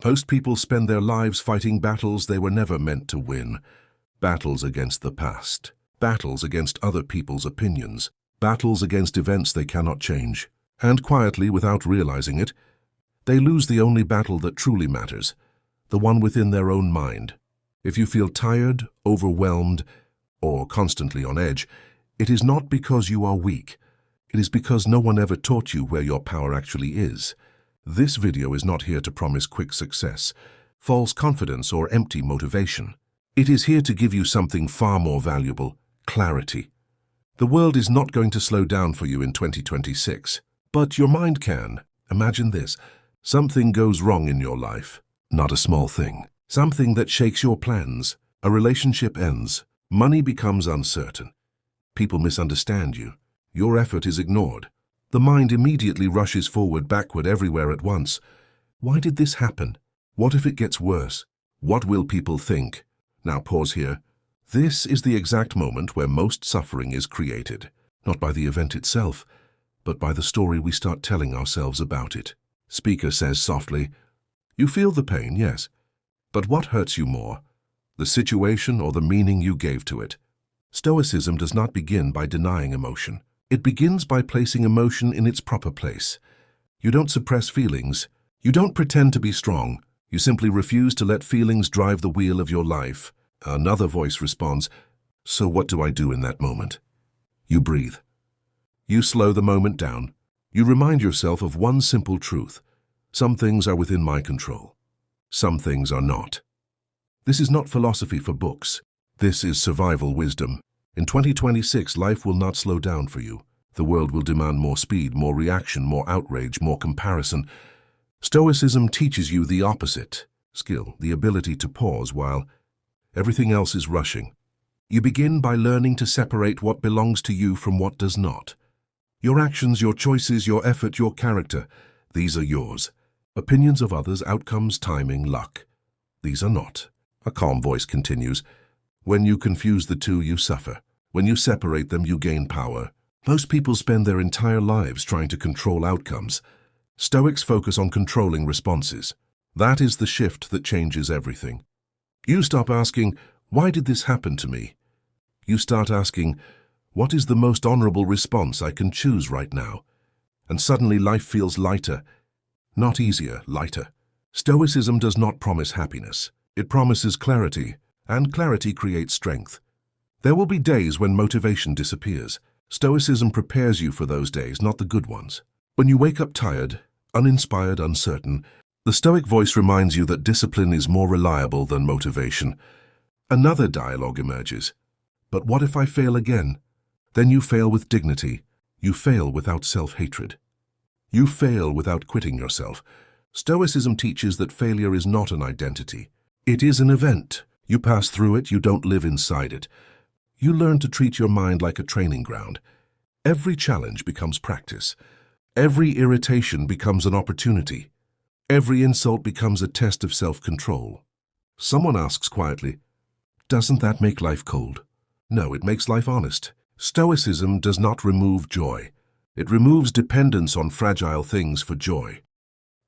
Most people spend their lives fighting battles they were never meant to win. Battles against the past. Battles against other people's opinions. Battles against events they cannot change. And quietly, without realizing it, they lose the only battle that truly matters, the one within their own mind. If you feel tired, overwhelmed, or constantly on edge, it is not because you are weak. It is because no one ever taught you where your power actually is. This video is not here to promise quick success, false confidence, or empty motivation. It is here to give you something far more valuable: clarity. The world is not going to slow down for you in 2026, but your mind can. Imagine this. Something goes wrong in your life. Not a small thing. Something that shakes your plans. A relationship ends. Money becomes uncertain. People misunderstand you. Your effort is ignored. The mind immediately rushes forward, backward, everywhere at once. Why did this happen? What if it gets worse? What will people think? Now pause here. This is the exact moment where most suffering is created, not by the event itself, but by the story we start telling ourselves about it. Speaker says softly, "You feel the pain, yes, but what hurts you more? The situation or the meaning you gave to it?" Stoicism does not begin by denying emotion. It begins by placing emotion in its proper place. You don't suppress feelings. You don't pretend to be strong. You simply refuse to let feelings drive the wheel of your life. Another voice responds, "So what do I do in that moment?" You breathe. You slow the moment down. You remind yourself of one simple truth. Some things are within my control. Some things are not. This is not philosophy for books. This is survival wisdom. In 2026, life will not slow down for you. The world will demand more speed, more reaction, more outrage, more comparison. Stoicism teaches you the opposite skill, the ability to pause while everything else is rushing. You begin by learning to separate what belongs to you from what does not. Your actions, your choices, your effort, your character, these are yours. Opinions of others, outcomes, timing, luck, these are not. A calm voice continues, "When you confuse the two, you suffer. When you separate them, you gain power." Most people spend their entire lives trying to control outcomes. Stoics focus on controlling responses. That is the shift that changes everything. You stop asking, "Why did this happen to me?" You start asking, "What is the most honorable response I can choose right now?" And suddenly life feels lighter. Not easier, lighter. Stoicism does not promise happiness. It promises clarity, and clarity creates strength. There will be days when motivation disappears. Stoicism prepares you for those days, not the good ones. When you wake up tired, uninspired, uncertain, the Stoic voice reminds you that discipline is more reliable than motivation. Another dialogue emerges. "But what if I fail again?" Then you fail with dignity. You fail without self-hatred. You fail without quitting yourself. Stoicism teaches that failure is not an identity. It is an event. You pass through it, you don't live inside it. You learn to treat your mind like a training ground. Every challenge becomes practice. Every irritation becomes an opportunity. Every insult becomes a test of self-control. Someone asks quietly, "Doesn't that make life cold?" No, it makes life honest. Stoicism does not remove joy. It removes dependence on fragile things for joy.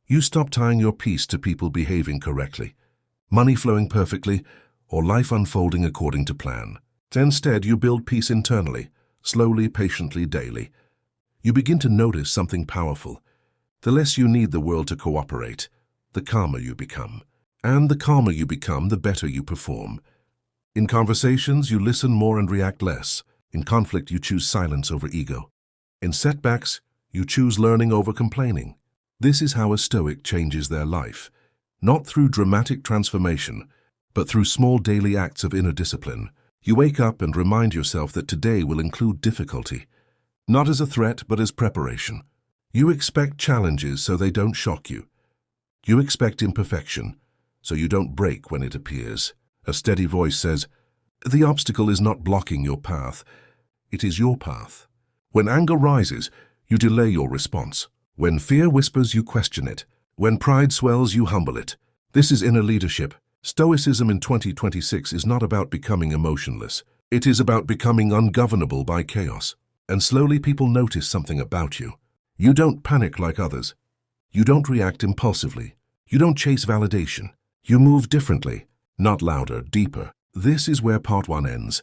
You stop tying your peace to people behaving correctly, money flowing perfectly, or life unfolding according to plan. Instead, you build peace internally, slowly, patiently, daily. You begin to notice something powerful. The less you need the world to cooperate, the calmer you become. And the calmer you become, the better you perform. In conversations, you listen more and react less. In conflict, you choose silence over ego. In setbacks, you choose learning over complaining. This is how a Stoic changes their life. Not through dramatic transformation, but through small daily acts of inner discipline. You wake up and remind yourself that today will include difficulty. Not as a threat, but as preparation. You expect challenges so they don't shock you. You expect imperfection, so you don't break when it appears. A steady voice says, "The obstacle is not blocking your path. It is your path." When anger rises, you delay your response. When fear whispers, you question it. When pride swells, you humble it. This is inner leadership. Stoicism in 2026 is not about becoming emotionless. It is about becoming ungovernable by chaos. And slowly people notice something about you. You don't panic like others. You don't react impulsively. You don't chase validation. You move differently, not louder, deeper. This is where part 1 ends,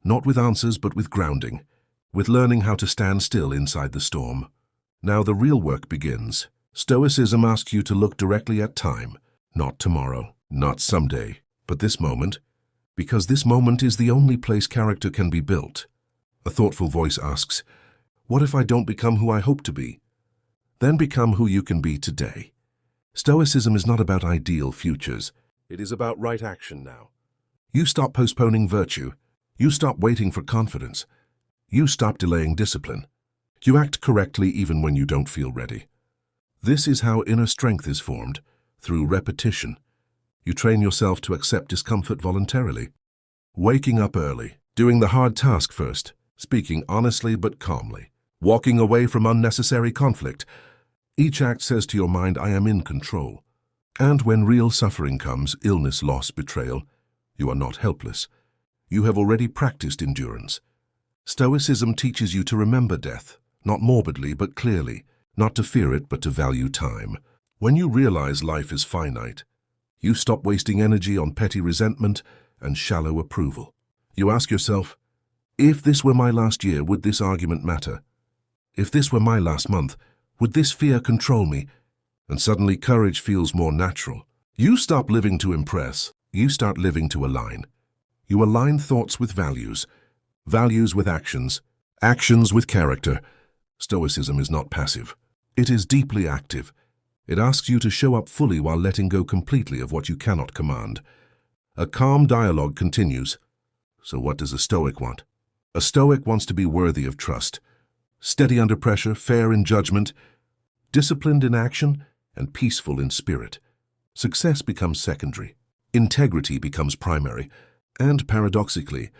not with answers but with grounding, with learning how to stand still inside the storm. Now the real work begins. Stoicism asks you to look directly at time, not tomorrow, not someday, but this moment, because this moment is the only place character can be built. A thoughtful voice asks, what if I don't become who I hope to be? Then become who you can be today. Stoicism is not about ideal futures. It is about right action now. You stop postponing virtue. You stop waiting for confidence. You stop delaying discipline. You act correctly even when you don't feel ready. This is how inner strength is formed, through repetition. You train yourself to accept discomfort voluntarily. Waking up early, doing the hard task first, speaking honestly but calmly, walking away from unnecessary conflict. Each act says to your mind, I am in control. And when real suffering comes, illness, loss, betrayal, you are not helpless. You have already practiced endurance. Stoicism teaches you to remember death, not morbidly but clearly, not to fear it but to value time. When you realize life is finite, you stop wasting energy on petty resentment and shallow approval. You ask yourself, if this were my last year, would this argument matter? If this were my last month, would this fear control me? And suddenly courage feels more natural. You stop living to impress. You start living to align. You align thoughts with values, values with actions, actions with character. Stoicism is not passive. It is deeply active. It asks you to show up fully while letting go completely of what you cannot command. A calm dialogue continues. So what does a Stoic want? A Stoic wants to be worthy of trust, steady under pressure, fair in judgment, disciplined in action, and peaceful in spirit. Success becomes secondary. Integrity becomes primary. And paradoxically,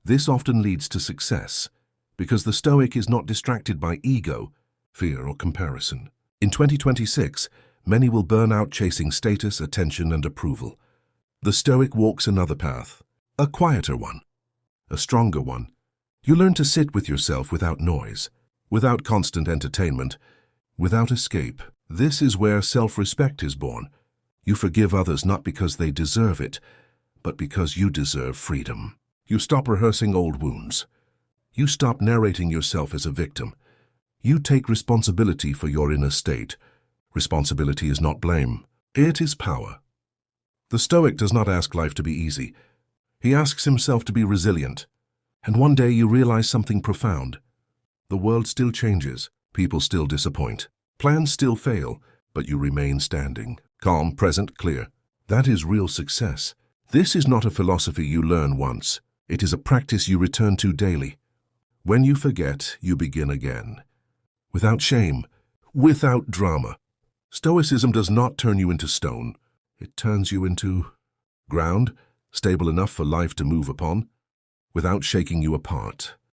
this often leads to success, because the Stoic is not distracted by ego, fear, or comparison. In 2026, many will burn out chasing status, attention, and approval. The Stoic walks another path, a quieter one, a stronger one. You learn to sit with yourself without noise, without constant entertainment, without escape. This is where self-respect is born. You forgive others not because they deserve it, but because you deserve freedom. You stop rehearsing old wounds. You stop narrating yourself as a victim. You take responsibility for your inner state. Responsibility is not blame. It is power. The Stoic does not ask life to be easy. He asks himself to be resilient. And one day you realize something profound. The world still changes. People still disappoint. Plans still fail, but you remain standing. Calm, present, clear. That is real success. This is not a philosophy you learn once. It is a practice you return to daily. When you forget, you begin again. Without shame, without drama. Stoicism does not turn you into stone. It turns you into ground, stable enough for life to move upon, without shaking you apart.